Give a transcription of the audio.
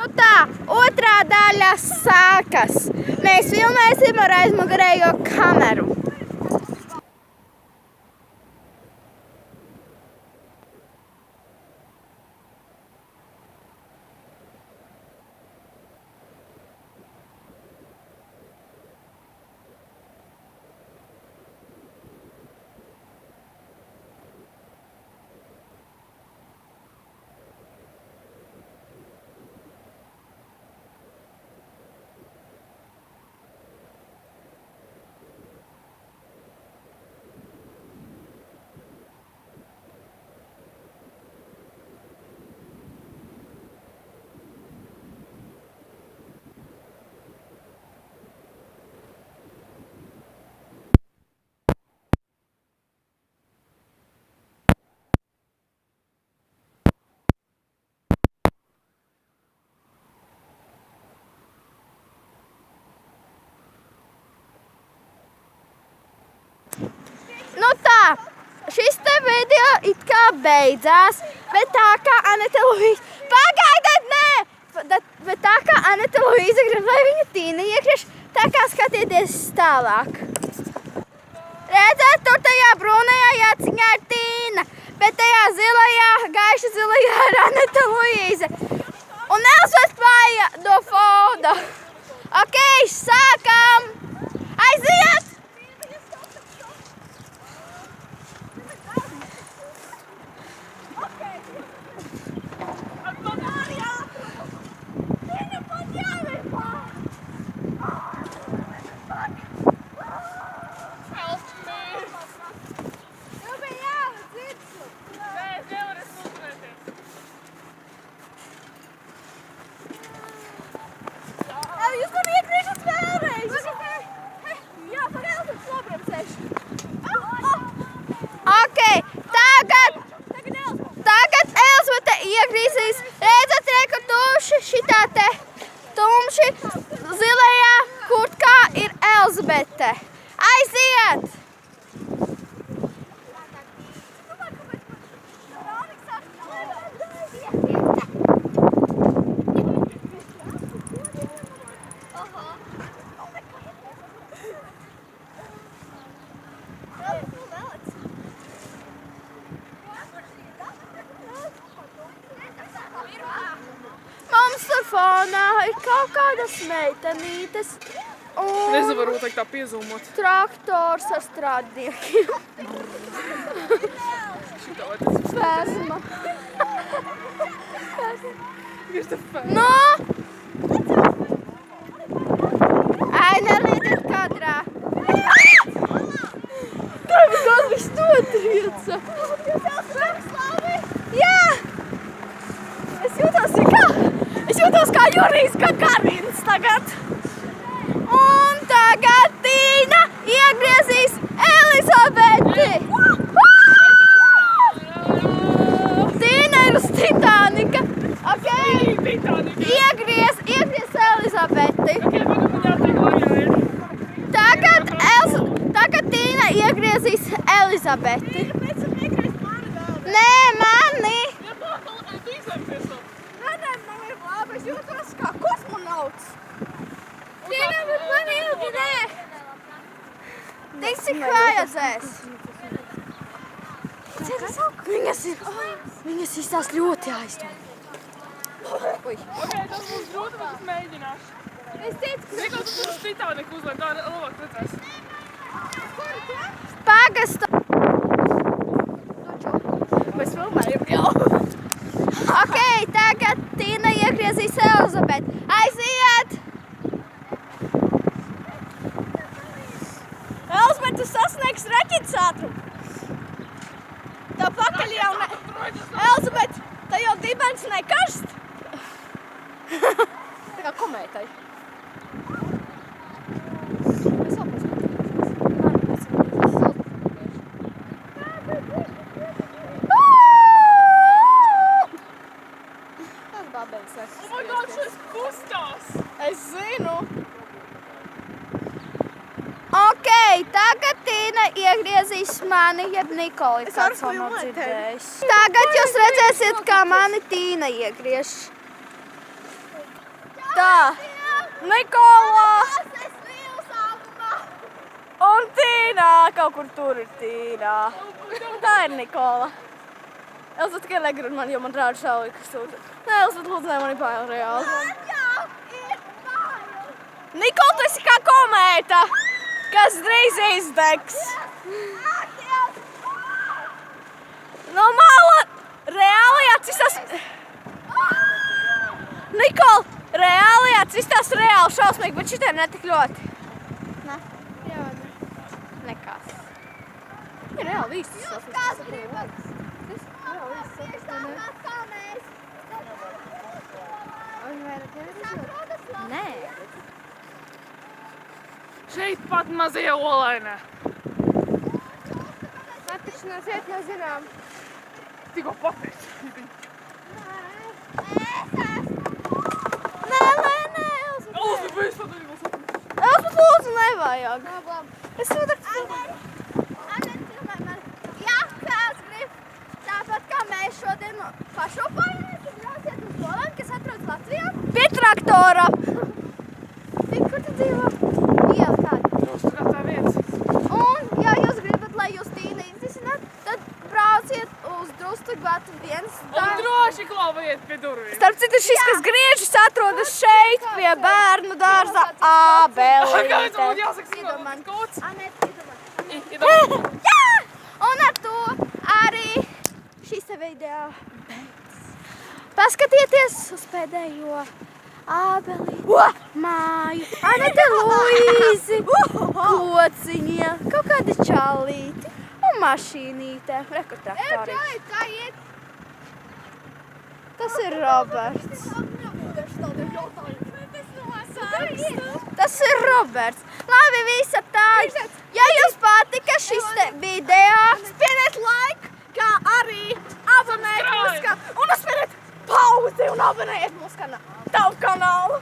Nu tā, otrā daļa sākas. Mēs filmēsim ar aizmugurējo kameru. Nu tā, šis te video it kā beidzās, bet tā kā Anete Luīze... Pagaidiet, nē! Bet tā kā Anete Luīze grib, lai viņa Tīna iekriež, tā kā skatieties tālāk. Redzat, tur tajā brūnajā jāciņā ir Tīna, bet tajā zilajā, gaiša zilajā ir Anete Luīze. Un Elsbete Maija no fonda. Ok, sākam! Aiziet! Tagad Elsbete iegrīzīs, redzat, kur tumši šitā te tumši zilajā kurtkā ir Elsbete. Aiziet! Mums tur fonā ir kaut kādas meitenītes un Nezinu, varbūt tā piezūmot. traktors ar strādniekiem. Šitā vai tas ir Pēsma. ir tā fēna. Nu! Ai, nelīdiet kadrā. Tevi gan viss notrieca. Jā! Es jūtos kā Jurijs Gagarins tagad. Un tagad Tīna iegriezīs Elizabeti. Tīna ir uz Titanika. Ok, iegriez Elizabeti. Tagad Tīna iegriezīs Elizabeti. Nē, mani. Es jūtos kā kosmonauts. Tīna, bet man ilgi nē. Tik cik vajadzēs. Viņas izstās ļoti aizdomīgi. Ok, tas būs grūti, bet es mēģināšu. Es teicu, ka... Zini, kā tu tur uz Titaniku uzlēm, tā labāk redzēs. Pagastu. Mēs filmējam jau. Ok, tagad Tīna iegriezīs Elizabeti. Aiziet! Elizabete, tu sasniegs raķetes ātrumu. Tev pakaļ jau ne... Elizabete, tev jau dibens nekarst? Tā kā komētai. Oh my God, šis kustās! Es zinu. Ok, tagad Tīna iegriezīs mani, jeb Nikoli, kāds vēl nav dzirdējis. Tagad jūs redzēsiet, kā mani Tīna iegriež. Nikola un Tīna. Kaut kur tur ir Tīna. Tā ir Nikola. Elza tikai negrib man, jo man rāda šauja, kas sūta. Nē, Elza, lūdzu, ne, man ir bail reāli. Nikola, tu esi kā komēta, kas drīz izdegs. No mala reāli atsistās... Nikola, reāli atsistās reāli šausmīgi, bet šitai netik ļoti. Ne? Jā, ne. Nekas. Ir reāli viss tas Nē. Šeit pat mazie olaini. Atrašanās iet nezinām. Tikko pateicu. Nē, Elza. Elza, bez pateicu. Elza, lūdzu, nevajag. Es varu Jā, kāds grib tāpat kā mēs šodien pašopājamies un brauciet uz Polēm, kas atrodas Latvijā. pie traktora. Kur tu dzīvo? Iela kāda. Strātā viens. Un, ja jūs gribat, lai jūs Tīna izdisināt, tad brauciet uz Drustugvatu viens. Un droši klauvējiet pie durvīm. Starp citu, šis, kas griežas, atrodas šeit pie bērnu dārza Kāpēc man Ābelīte. būtu jāsaka Iedomāj. Kods? Anēt, iedomāj. Iedomāj. Jā! Un ar to arī šīs te video beidzas. Paskatieties uz pēdējo Ābelīti māju. Anete Luīzi, kociņa, kaut kādi čalīti un mašīnīte. Reku traktorīši. Tas ir Roberts. Tas ir Roberts. Labi, visa tā. Ja jums patika šis te video, spiediet like, kā arī abonēt mūsu kanālu. Un spiediet pauzi un abonējiet mūsu kanālu. Tavu kanālu.